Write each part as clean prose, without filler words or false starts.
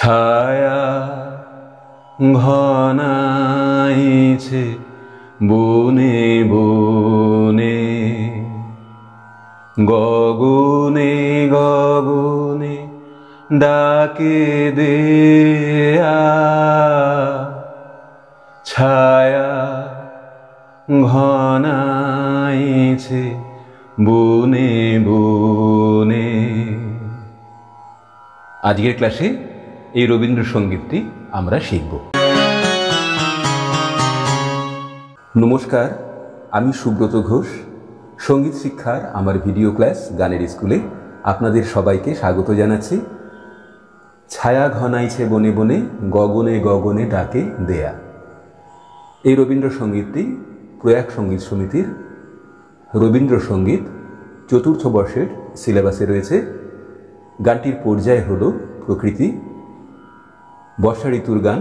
ছায়া ঘনাইছে বনে বনে, গগনে গগনে ডাকে দেয়া। ছায়া ঘনাইছে বনে বনে। আজকের ক্লাসে এই রবীন্দ্রসঙ্গীতটি আমরা শিখব। নমস্কার, আমি সুব্রত ঘোষ। সঙ্গীত শিক্ষার আমার ভিডিও ক্লাস গানের স্কুলে আপনাদের সবাইকে স্বাগত জানাচ্ছি। ছায়া ঘনাইছে বনে বনে, গগনে গগনে ডাকে দেয়া। এই রবীন্দ্রসঙ্গীতটি প্রয়াগ সঙ্গীত সমিতির রবীন্দ্রসঙ্গীত চতুর্থ বর্ষের সিলেবাসে রয়েছে। গানটির পর্যায় হল প্রকৃতি, বর্ষা ঋতুর গান,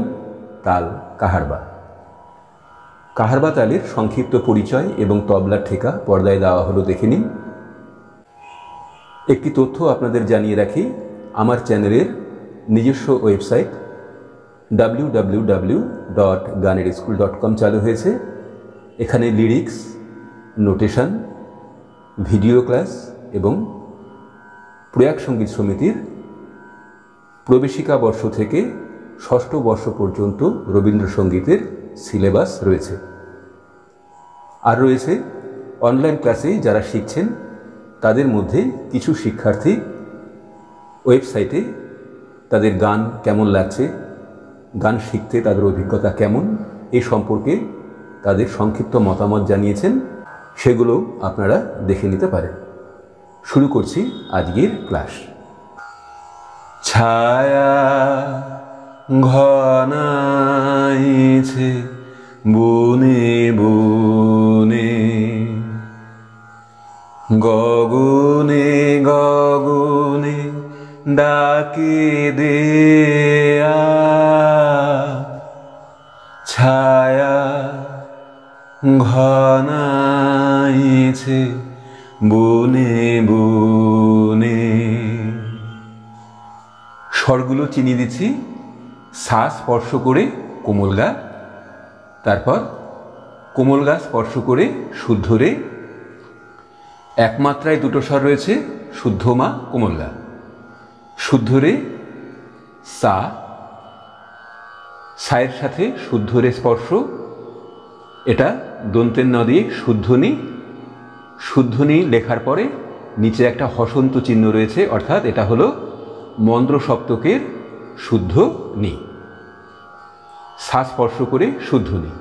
তাল কাহারবা। কাহারবা তালের সংক্ষিপ্ত পরিচয় এবং তবলার ঠেকা পর্দায় দেওয়া হলো, দেখে নিন। একটি তথ্য আপনাদের জানিয়ে রাখি, আমার চ্যানেলের নিজস্ব ওয়েবসাইট www.ganerschool.com চালু হয়েছে। এখানে লিরিক্স, নোটেশন, ভিডিও ক্লাস এবং প্রয়াগ সঙ্গীত সমিতির প্রবেশিকা বর্ষ থেকে ষষ্ঠ বর্ষ পর্যন্ত রবীন্দ্রসঙ্গীতের সিলেবাস রয়েছে। আর রয়েছে অনলাইন ক্লাসে যারা শিখছেন তাদের মধ্যে কিছু শিক্ষার্থী ওয়েবসাইটে তাদের গান কেমন লাগছে, গান শিখতে তাদের অভিজ্ঞতা কেমন, এই সম্পর্কে তাদের সংক্ষিপ্ত মতামত জানিয়েছেন। সেগুলো আপনারা দেখে নিতে পারেন। শুরু করছি আজকের ক্লাস। ছায়া ঘনাইছে বনে বনে, গগনে গগনে ডাকে দেয়া। ছায়া ঘনাইছে বনে বনে। স্বরগুলো চিনিয়ে দিচ্ছি। সা স্পর্শ করে কোমল গা, তারপর কোমল গা স্পর্শ করে শুদ্ধ রে। এক মাত্রায় দুটো স্বর রয়েছে, শুদ্ধ মা, কোমল গা। শুদ্ধ রে সা, সায়ের সাথে শুদ্ধ রে স্পর্শ, এটা দন্তের ন দিয়ে শুদ্ধনি। শুদ্ধনি লেখার পরে নিচে একটা হসন্ত চিহ্ন রয়েছে, অর্থাৎ এটা হলো মন্দ্র সপ্তকের শুদ্ধ নি। সা স্পর্শ করে শুদ্ধ নি।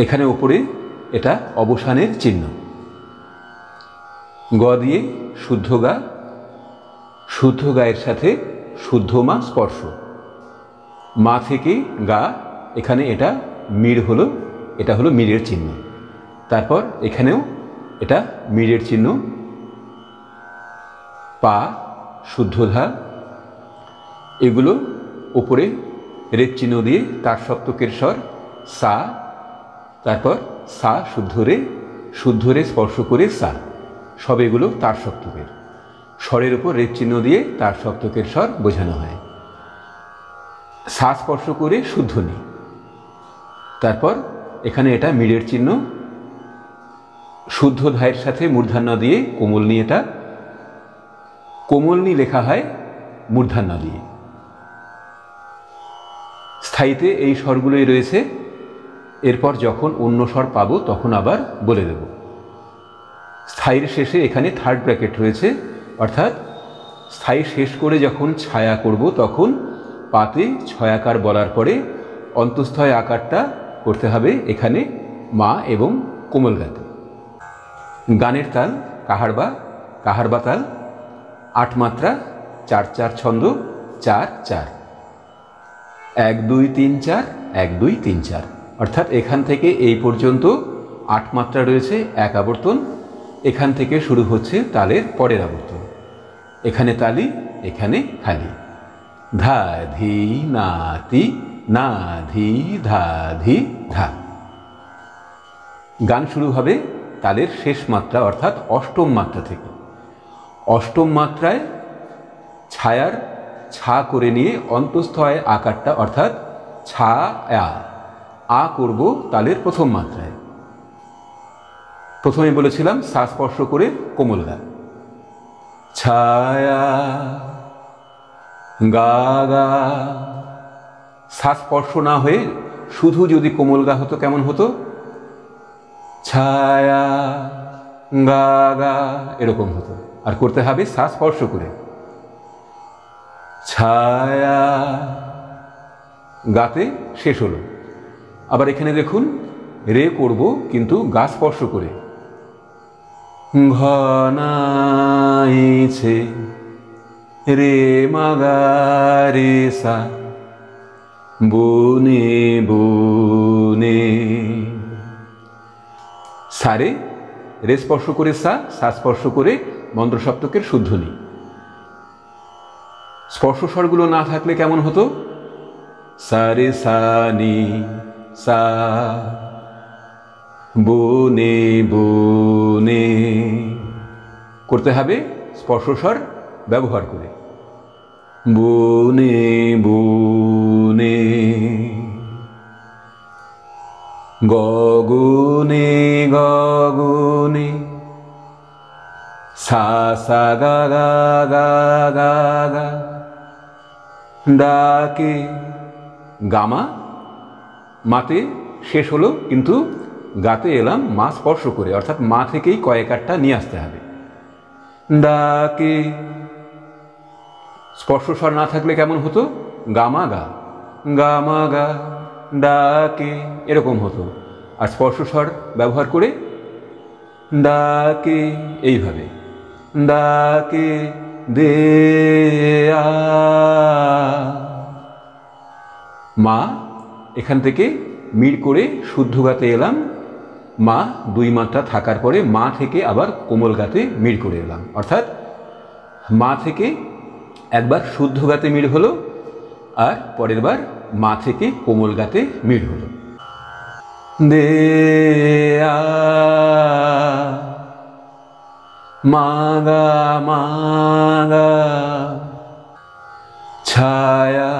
এখানে উপরে এটা অবসানের চিহ্ন। গ দিয়ে শুদ্ধ গা, শুদ্ধ গায়ের সাথে শুদ্ধ মা স্পর্শ। মা থেকে গা, এখানে এটা মিড় হলো, এটা হলো মিড়ের চিহ্ন। তারপর এখানেও এটা মিড়ের চিহ্ন। পা, শুদ্ধ ধা, এগুলো উপরে রেপ চিহ্ন দিয়ে তার সপ্তকের স্বর সা। তারপর সা শুদ্ধ রে স্পর্শ করে সা, সব এগুলো তার সপ্তকের স্বরের উপর রেপ চিহ্ন দিয়ে তার সপ্তকের স্বর বোঝানো হয়। সা স্পর্শ করে শুদ্ধ নি। তারপর এখানে এটা মিড়ের চিহ্ন। শুদ্ধ ধায়ের সাথে মূর্ধন্য দিয়ে কোমল নি, এটা কোমল নি লেখা হয় মূর্ধন্য দিয়ে। স্থায়ীতে এই স্বরগুলোই রয়েছে। এরপর যখন অন্য স্বর পাবো তখন আবার বলে দেব। স্থায়ীর শেষে এখানে থার্ড ব্র্যাকেট রয়েছে, অর্থাৎ স্থায়ী শেষ করে যখন ছায়া করব তখন পাতে ছয়াকার বলার পরে অন্তঃস্থয় আকারটা করতে হবে এখানে মা এবং কোমল গাতে। গানের তাল কাহারবা, কাহারবা তাল 8 মাত্রা, 4/4 ছন্দ, 4/4, 1 2 3 4, 1 2 3 4, অর্থাৎ এখান থেকে এই পর্যন্ত 8 মাত্রা রয়েছে, এক আবর্তন। এখান থেকে শুরু হচ্ছে তালের পরের আবর্তন। এখানে তালি, এখানে খালি। ধা ধি না তি, না ধি ধা ধি ধা। গান শুরু হবে তালের শেষ মাত্রা অর্থাৎ অষ্টম মাত্রা থেকে। অষ্টম মাত্রায় ছায়ার ছা করে নিয়ে অন্তস্থ আকারটা অর্থাৎ ছা আ করব তালের প্রথম মাত্রায়। প্রথমে বলেছিলাম সা স্পর্শ করে কোমল গা, ছায়া গা গা। সা স্পর্শ না হয়ে শুধু যদি কোমল গা হতো কেমন হতো? ছায়া গা গা এরকম হতো। আর করতে হবে সা স্পর্শ করে, ছায়া গাতে শেষ হলো। আবার এখানে দেখুন রে করব কিন্তু গা স্পর্শ করে, ঘনাইছে রে মাগা রে সা বনে বনে। সারে রে স্পর্শ করে সা, সা স্পর্শ করে মন্ত্র সপ্তকের শুদ্ধনি। স্পর্শ স্বরগুলো না থাকলে কেমন হতো? সারে সা নি সা বনে বনে। করতে হবে স্পর্শ স্বর ব্যবহার করে, বনে বনে। গগনে গগনে সা সা গা গা গা গা গা। ডাকে গামা মাতে শেষ হলো কিন্তু গাতে এলাম মা স্পর্শ করে, অর্থাৎ মা থেকেই কয়েকারটা নিয়ে আসতে হবে। ডাকে স্পর্শ স্বর না থাকলে কেমন হতো? গামা গা গামা গা ডাকে এরকম হতো। আর স্পর্শ স্বর ব্যবহার করে ডাকে এইভাবে, ডাকে দে মা। এখান থেকে মিড় করে শুদ্ধ গাতে এলাম, মা দুই মাত্রা থাকার পরে মা থেকে আবার কোমল গাতে মিড় করে এলাম, অর্থাৎ মা থেকে একবার শুদ্ধ গাতে মিড় হলো আর পরের বার মা থেকে কোমল গাতে মিড় হলো। দে মাগা মাগা ছায়া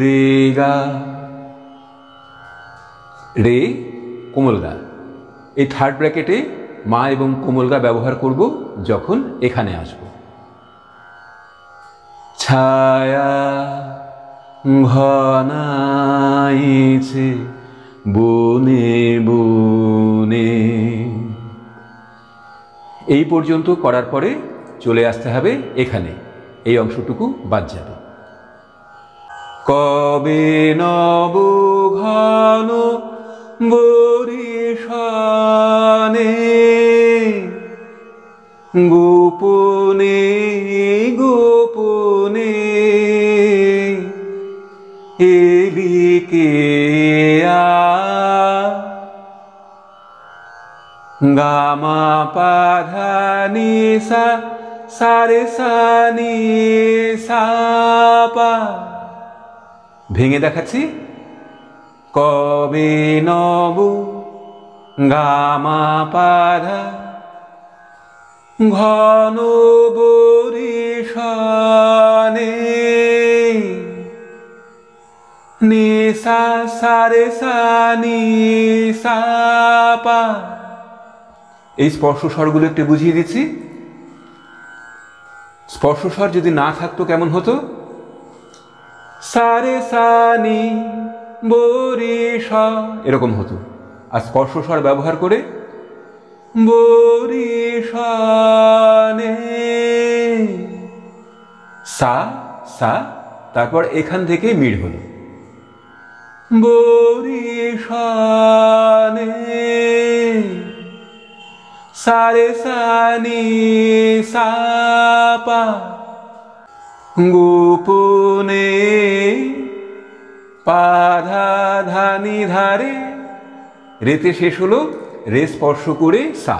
রে গা। রে কোমল গা, এই থার্ড ব্র্যাকেটে মা এবং কোমল গা ব্যবহার করব যখন এখানে আসব। ছায়া ঘনাইছে বনে বনে। এই পর্যন্ত করার পরে চলে আসতে হবে এখানে, এই অংশটুকু বাদ যাবে। কবে নব ঘন বরিশানে গোপনে গোপনে এলিকে গামা পাধা নি সা সারে সা নি সা পা। ভেঙে দেখাচ্ছি, কবে নব গামা পাধা ঘন বরিশানে নি সা সারে সা নি সা পা। এই স্পর্শ স্বরগুলো একটু বুঝিয়ে দিচ্ছি। স্পর্শ স্বর যদি না থাকতো কেমন হতো? সারে সা নি বরিশা এরকম হতো। আর স্পর্শ স্বর ব্যবহার করে বরিশানে সা সা, তারপর এখান থেকে মিড় হলো বরিশানে সারে সা নি সা পা। গোপনে পাধা ধানি ধারে, রেতে শেষ হলো, রে স্পর্শ করে সা।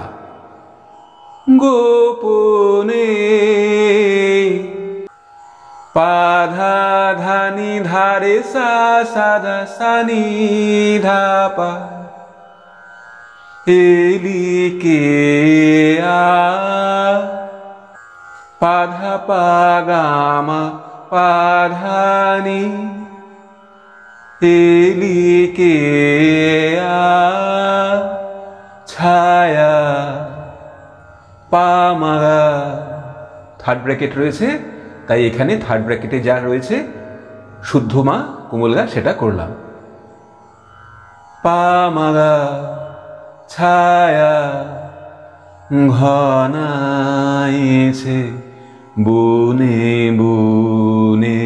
গোপনে পাধা ধানি ধারে সা সাধা সানি ধাপা এলিকে পাধা পাগামা পাধানি এলিকে ছায়া পামাগা। থার্ড ব্র্যাকেট রয়েছে, তাই এখানে থার্ড ব্র্যাকেটে যা রয়েছে শুদ্ধ মা কোমলগা সেটা করলাম। পামাগা ছায়া ঘনাইছে বনে বনে।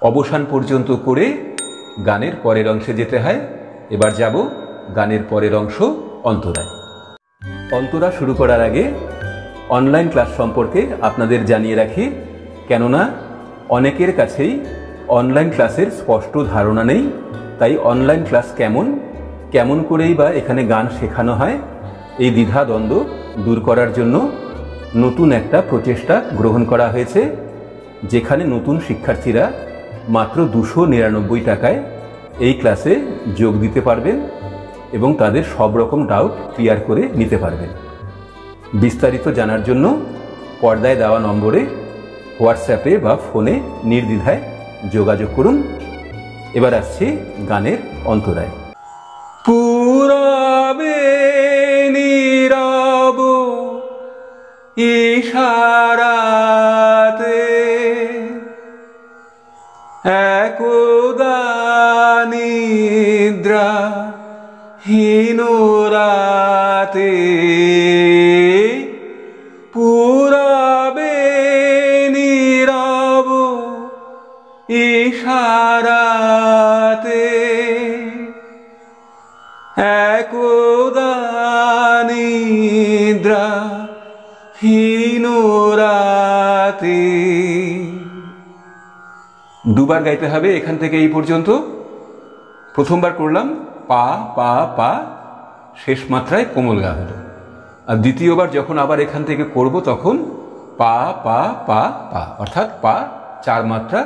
অবসান পর্যন্ত করে গানের পরের অংশে যেতে হয়। এবার যাব গানের পরের অংশ অন্তরায়। অন্তরা শুরু করার আগে অনলাইন ক্লাস সম্পর্কে আপনাদের জানিয়ে রাখি, কেননা অনেকের কাছেই অনলাইন ক্লাসের স্পষ্ট ধারণা নেই। তাই অনলাইন ক্লাস কেমন করেই বা এখানে গান শেখানো হয়, এই দ্বিধা দ্বন্দ্ব দূর করার জন্য নতুন একটা প্রচেষ্টা গ্রহণ করা হয়েছে, যেখানে নতুন শিক্ষার্থীরা মাত্র 299 টাকায় এই ক্লাসে যোগ দিতে পারবেন এবং তাদের সব রকম ডাউট ক্লিয়ার করে নিতে পারবেন। বিস্তারিত জানার জন্য পর্দায় দেওয়া নম্বরে হোয়াটসঅ্যাপে বা ফোনে নির্দ্বিধায় যোগাযোগ করুন। এবার আসছি গানের অন্তরায়। পুরাবে নীরব ইশারাতে একদা নিদ্রা হীন রাতে, পুরাবে নীরব ইশারাতে একদা নিদ্রা হীন রাতে। দুবার গাইতে হবে এখান থেকে এই পর্যন্ত। প্রথমবার করলাম পা পা পা, শেষ মাত্রায় কোমল গা হলো। আর দ্বিতীয়বার যখন আবার এখান থেকে করব তখন পা পা পা পা, অর্থাৎ পা 4 মাত্রা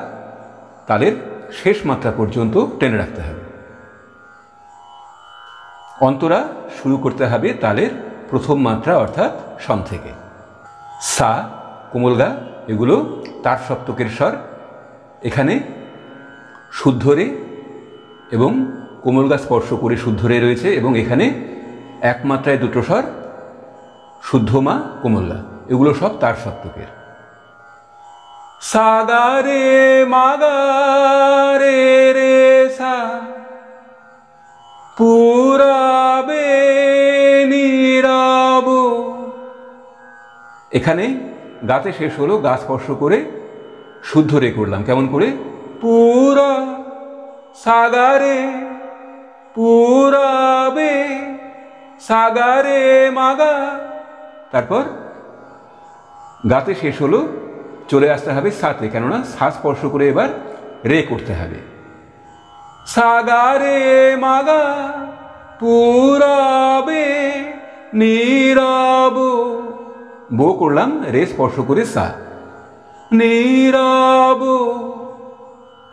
তালের শেষ মাত্রা পর্যন্ত টেনে রাখতে হবে। অন্তরা শুরু করতে হবে তালের প্রথম মাত্রা অর্থাৎ সম থেকে। সা, কোমল গা এগুলো তার সপ্তকের স্বর। এখানে শুদ্ধ রে এবং কোমল গা স্পর্শ করে শুদ্ধ রে রয়েছে এবং এখানে এক মাত্রায় দুটো স্বর শুদ্ধ মা কোমল গা, এগুলো সব তার সপ্তকের। সাগা রে মাগা রে রে সা, পুরাবে নীরব। এখানে গাতে শেষ হলো, গা স্পর্শ করে শুদ্ধ রে করলাম। কেমন করে? পুরা সাগারে পুরাবে সাগারে মাগা। তারপর গাতে শেষ হলো, চলে আসতে হবে সাতে, কেননা সা স্পর্শ করে এবার রে করতে হবে। সাগারে মাগা পুরাবে নীরব, বো করলাম রে স্পর্শ করে সা, নীরব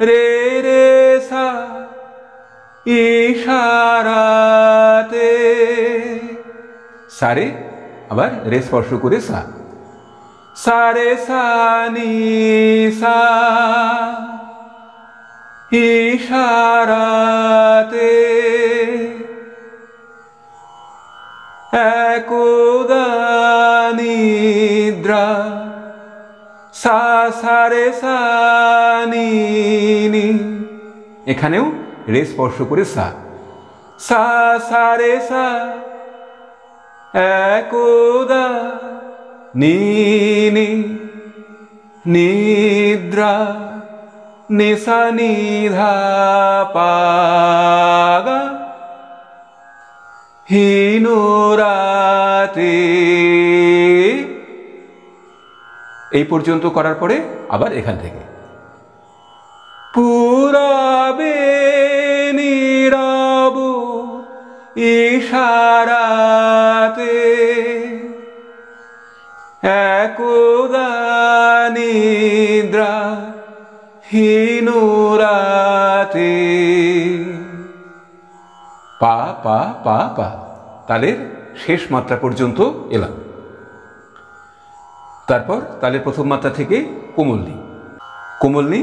রে রে সা ইশারাতে। সারে আবার রে স্পর্শ করে সা, সারে সা নি সা ইশারাতে একদা নিদ্রা। সা সারে সা নি নি, এখানেও রে স্পর্শ করে সা, সা সারে সা একদা নি নি নিদ্রা নিসা নিধা পাগা হীন রাতে। এই পর্যন্ত করার পরে আবার এখান থেকে পুরাবে নীরব ইশারাতে একদা নিদ্রা হীন রাতে। পা পা পা পা, তালের শেষ মাত্রা পর্যন্ত এলাম। তারপর তালের প্রথম মাত্রা থেকে কোমলনি, কোমলনি,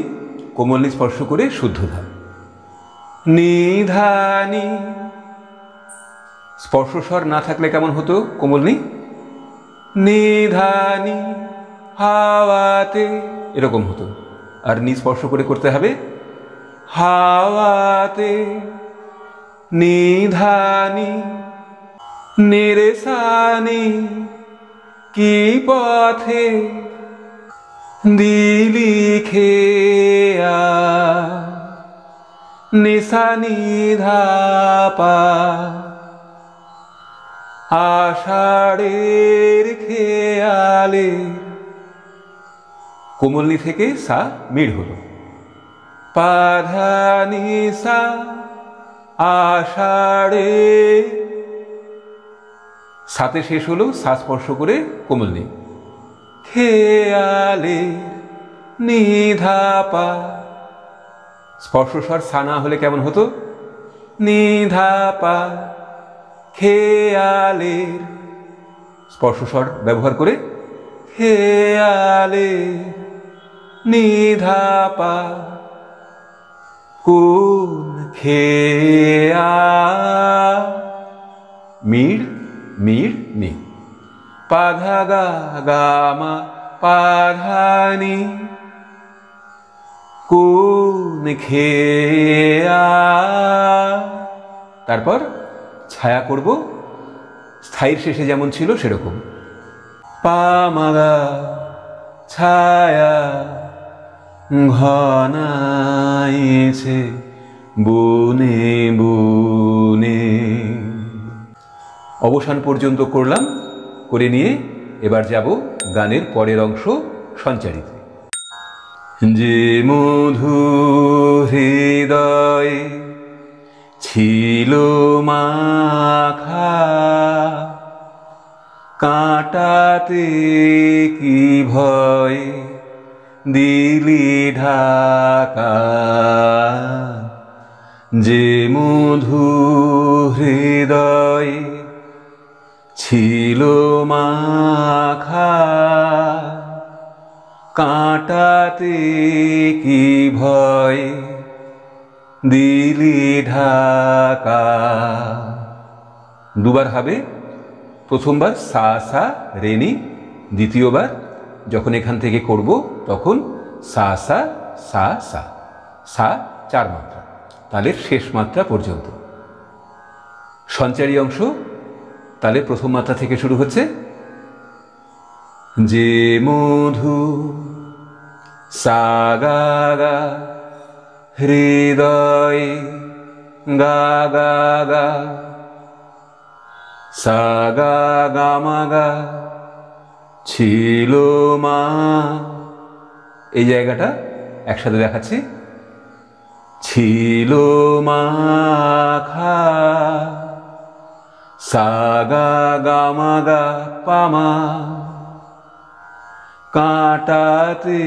কোমলনি স্পর্শ করে শুদ্ধ ধা। নিধানি, স্পর্শস্বর না থাকলে কেমন হতো কোমলনি? নিধানি হাওয়াতে, এরকম হতো। আর নি স্পর্শ করে করতে হবে হাওয়াতে। নিধানি নিরেসানি কি পথে দিলি খেয়া, নিশানি ধাপা আষাঢ়ের খেয়ালে। কোমলনি থেকে সা মিড় হলো। পাধানি সা আষাঢ়ে, সাথে শেষ হলো সা স্পর্শ করে কোমলনি। খেয়ালে নিধাপা, স্পর্শস্বর সা না হলে কেমন হতো? নিধাপা খেয়ালের, স্পর্শস্বর ব্যবহার করে খেয়ালের নিধাপা। কোন খেয়া, মিড় মিড় নি। পাধা গা গামা পাধানি, কোন খেয়া। তারপর ছায়া করব স্থায়ীর শেষে যেমন ছিল সেরকম। পামাগা ছায়া ঘনাইছে বনে বনে। অবসান পর্যন্ত করলাম, করে নিয়ে এবার যাব গানের পরের অংশ সঞ্চারিতে। যে মধু হৃদয়ে ছিল মাখা, কাঁটাতে কি ভয় দিলি ঢাকা। যে মধু হৃদয়ে ছিল মাখা, কাঁটাতে কি ভয় দিলি ঢাকা। দুবার হবে, প্রথমবার সা সা রেনি, দ্বিতীয়বার যখন এখান থেকে করব তখন সা সা সা সা, সা 4 মাত্রা, তালের শেষ মাত্রা পর্যন্ত। সঞ্চারী অংশ তালের প্রথম মাত্রা থেকে শুরু হচ্ছে। যে মধু সা গা গা হৃদয়ে গা গা গা, সা গা গা মা গা ছিল মা। এই জায়গাটা একসাথে দেখাচ্ছি। ছিল মাখা, সা গা গা মা গা পামা, কাঁটাতে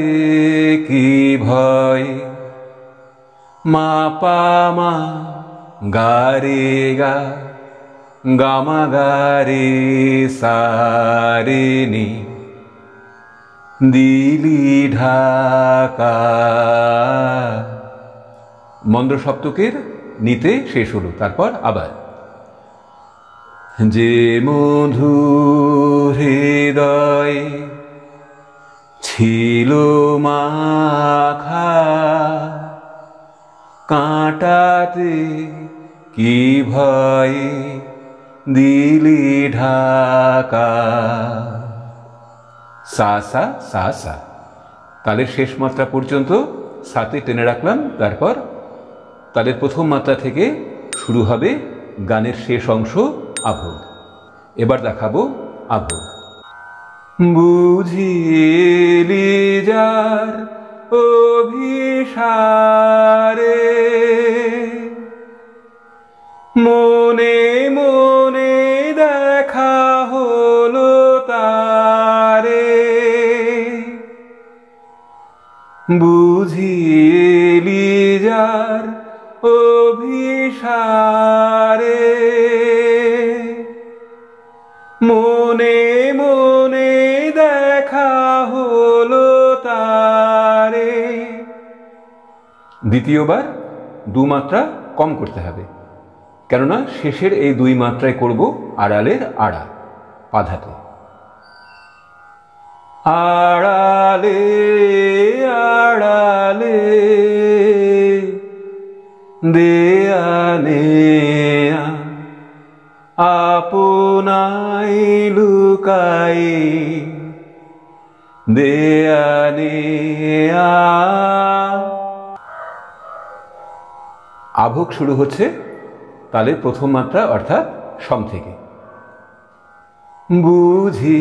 কি ভয় মা পামা গা রে গা, গামা গা রে সা রে নি, দিলি ঢাকা। মন্দ্র সপ্তকের নিতে শেষ হলো, তারপর আবার। যে মধু হৃদয়ে ছিল মাখা, কাঁটাতে কি ভয় দিলি ঢাকা। সা সা সা সা, তালের শেষ মাত্রা পর্যন্ত সাতে টেনে রাখলাম। তারপর তালের প্রথম মাত্রা থেকে শুরু হবে গানের শেষ অংশ আভোগ। এবার দেখাবো আভোগ। বুঝিলি যার অভিসারে, মনে মনে দেখা হলো তারে। বুঝিলি যার অভিসারে, মনে মনে দেখা দ্বিতীয়বার 2 মাত্রা কম করতে হবে, কেননা শেষের এই 2 মাত্রায় করব আড়ালের আড়া পাধাতে। আড়ালে আড়ালে দেয়ালে আপনাই লুকাই দেয়ালে। আভোগ শুরু হচ্ছে তালের প্রথম মাত্রা অর্থাৎ সম থেকে। বুঝি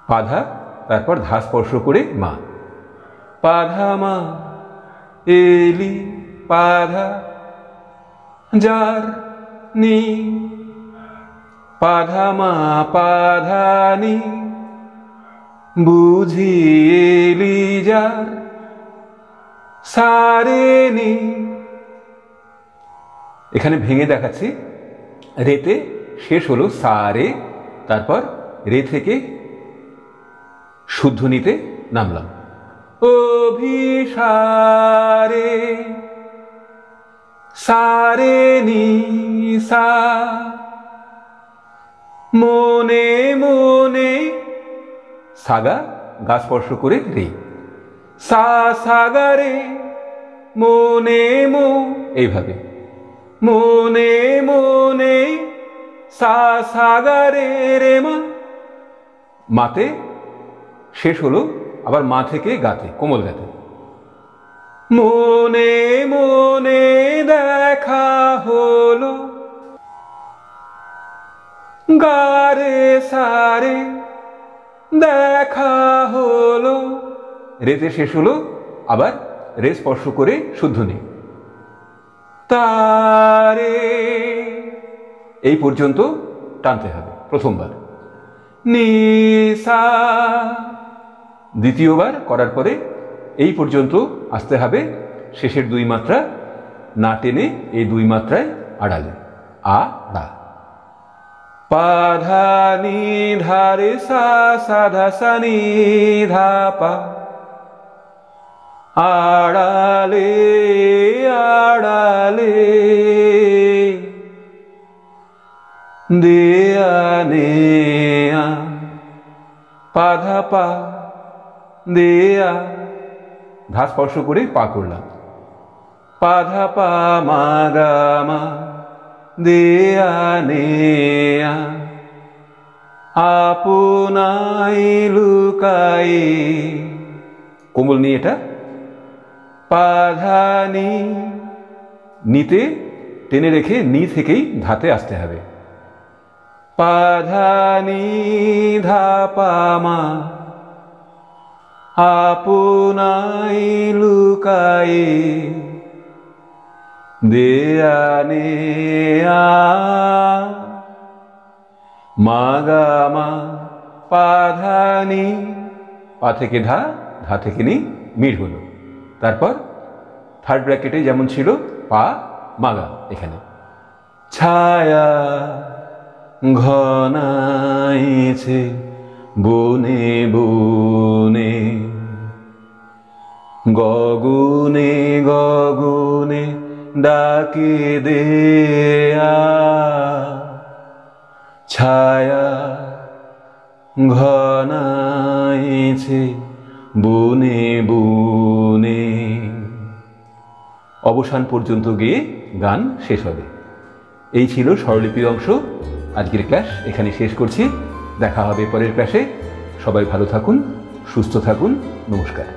পাধা, তারপর ধা স্পর্শ করে মা, পাধা মা এলি পাধা যার নি, পাধা মা পাধা নি বুঝি এলি যার সারে নি। এখানে ভেঙে দেখাচ্ছি, রেতে শেষ হলো সারে, তারপর রে থেকে শুদ্ধ নিতে নামলাম। অভিসারে সারে নি সা, মনে মনে সাগা গা স্পর্শ করে রে, সা সাগারে মনে মো, এইভাবে মনে মনে সা সাগারে রে মা। মাতে শেষ হলো আবার মা থেকে গাতে, কোমল গাতে। মনে মনে দেখা হলো গারে সারে দেখা হলো, রেতে শেষ হলো আবার রে স্পর্শ করে শুদ্ধ নেই। তারে এই পর্যন্ত টানতে হবে প্রথমবার। নিসা দ্বিতীয়বার করার পরে এই পর্যন্ত আসতে হবে, শেষের 2 মাত্রা না টেনে এই 2 মাত্রায় আড়ালে আ রা। পাধা নি ধারে সা সাধা সা নি ধা পা, আড়ালে আড়ালে দেয়ানে পাধা পা দেয়া, ধা স্পর্শ করে পা করলাম। পাধা পা মা গা মা দেয়ানে আপনাই লুকাই, কোমল নি এটা। পাধানি নিতে টেনে রেখে নি থেকেই ধাতে আসতে হবে। পাধানি ধা পামা আপনাই লুকাই দেয়ানে মাগামা পাধানি, পা থেকে ধা, ধা থেকে নি, মির হলো। তারপর থার্ড ব্র্যাকেটে যেমন ছিল পা মাগা, এখানে ছায়া ঘনাইছে বনে বনে গগনে গগনে ডাকে দেয়া, ছায়া ঘনাইছে বনে বনে। অবসান পর্যন্ত গিয়ে গান শেষ হবে। এই ছিল স্বরলিপির অংশ। আজকের ক্লাস এখানে শেষ করছি। দেখা হবে পরের ক্লাসে। সবাই ভালো থাকুন, সুস্থ থাকুন। নমস্কার।